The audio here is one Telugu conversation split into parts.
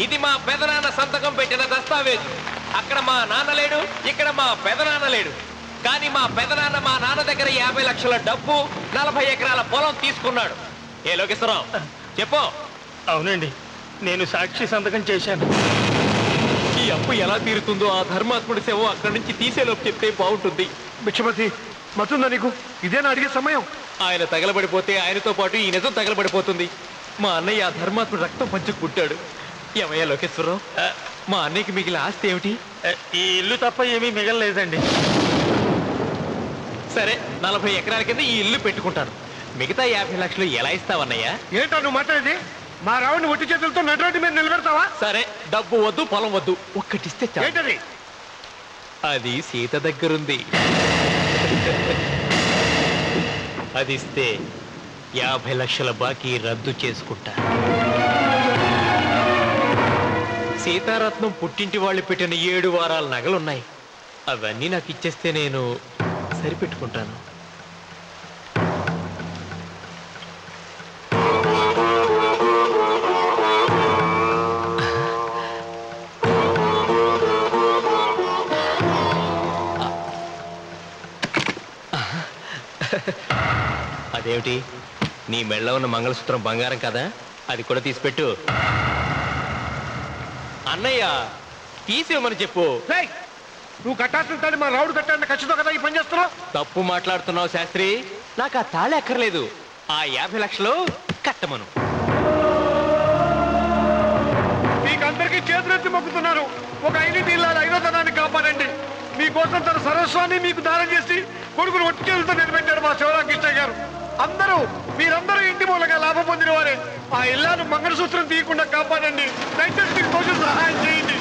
ఇది మా పెదనాన్న సంతకం పెట్టిన దస్తావేజు. అక్కడ మా నాన్న లేడు, ఇక్కడ మా పెదనాన్న లేడు. కానీ మా పెదనాన్న మా నాన్న దగ్గర 50 లక్షల డబ్బు 40 ఎకరాల పొలం తీసుకున్నాడు. ఏ లోకేశ్వరరావు చెప్పు. అవునండి, నేను సాక్షి సంతకం చేశాను. ఈ అప్పు ఎలా తీరుతుందో ఆ ధర్మాత్ముడి శవం అక్కడి నుంచి తీసేలోపు చెప్తే బాగుంటుంది. భిక్షపతి మతుందా నీకు? ఇదేనా అడిగే సమయం? ఆయన తగలబడిపోతే ఆయనతో పాటు ఈ నిజం తగలబడిపోతుంది. మా అన్నయ్య ఆ ధర్మాత్ముడు రక్తం పంచుకు పుట్టాడు. ఏమయ్యా లోకేశ్వరరావు, మా అన్నయ్యకి మిగిలిన ఆస్తి ఏమిటి? ఈ ఇల్లు తప్ప ఏమీ మిగలలేదండి. సరే, 40 ఎకరాల కింద ఈ ఇల్లు పెట్టుకుంటాను. మిగతా 50 లక్షలు ఎలా ఇస్తావన్నయ్యా? ఏంటో నువ్వు మాట్లాడేది? మా రావుని ఒట్టి చేతులతో నడిరోడ్డు మీద నిలబెడతావా? సరే, డబ్బు వద్దు, పొలం వద్దు, ఒక్కటిస్తే చాలు. ఏంటది? అది సీత దగ్గరుంది. అది ఇస్తే 50 లక్షల బాకీ రద్దు చేసుకుంటా. సీతారత్నం పుట్టింటి వాళ్ళు పెట్టిన 7 వారాల నగలున్నాయి. అవన్నీ నాకు ఇచ్చేస్తే నేను సరిపెట్టుకుంటాను. అదేమిటి, నీ మెళ్ళ ఉన్న మంగళసూత్రం బంగారం కదా, అది కూడా తీసిపెట్టు. అన్నయ్య తీసేమని చెప్పు. నువ్వు కట్టాల్సిన తాళి మా రావుడు కట్టాలని ఖచ్చితంగా కదా ఈ పని చేస్తున్నావు. తప్పు మాట్లాడుతున్నావు శాస్త్రి. నాకు ఆ తాళి అక్కర్లేదు, ఆ 50 లక్షలు కట్టమను. మీకందరికీ చేతులెత్తి మొక్కుతున్నారు. ఒక ఐదింటి ఇల్లాలి 5వ తనాన్ని కాపాడండి. మీకోసం తన సరస్వాన్ని మీకు దానం చేసి కొడుకును ఒట్టి చేతులతో నిలబెట్టారు మా శివరామకృష్ణ గారు. మీరందరూ ఇంటి మూలంగా లాభం పొందిన వారే. ఆ ఇల్లాను మంగళసూత్రం తీయకుండా కాపాడండి. దయచేసి మీకు తోచిన సహాయం చేయండి.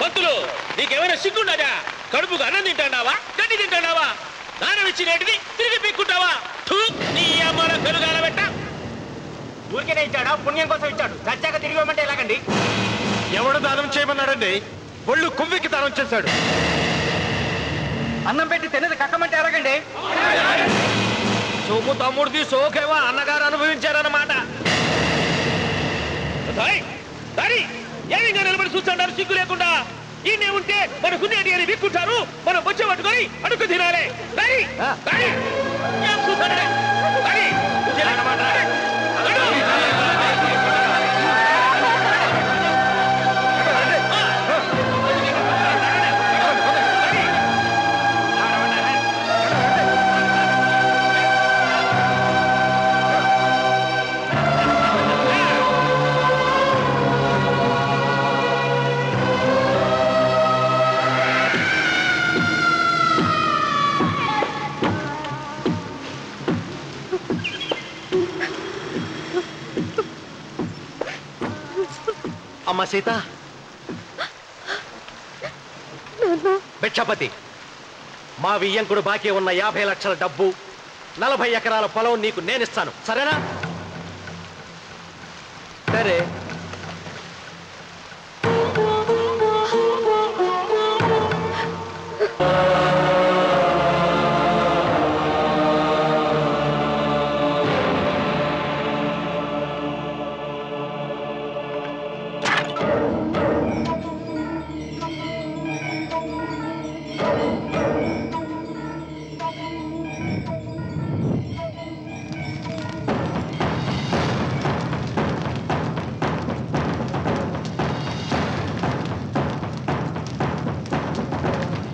భక్తులు, నీకేమైనా సిగ్గుండదా? కడుపుకు అన్నం తింటాడావా, గడ్డి తింటాడావా? దానం ఇచ్చినట్టుది తిరిగి పీక్కుంటావా? నీ అమ్మాల పెరుగాల పెట్ట. ఊరికేనే ఇచ్చాడా? పుణ్యం కోసం ఇచ్చాడు. చచ్చాక తిరిగి ఇవ్వమంటే ఎలాగండి? ఎవడు దానం చేయమన్నాడండి? ఒళ్ళు కొవ్వెక్కి దానం చేశాడు. అన్నం పెట్టి తినేది కక్కమంటే ఎలాగండి? సొమ్ము తమ్ముడిది, సోకేవో అన్నగారు అనుభవించారన్నమాట. ఏమిగా నిలబడి చూస్తున్నారు సిగ్గు లేకుండా? ఈయనే ఉంటే మన గుండెడి అని విక్కుంటారు, మనం బొచ్చ పట్టుకొని అడుగు తినాలి. ఏం చూస్తాడే? అమ్మ సీత, భిక్షపతి, మా వియ్యంకుడు బాకీ ఉన్న 50 లక్షల డబ్బు 40 ఎకరాల పొలం నీకు నేనిస్తాను, సరేనా? సరే.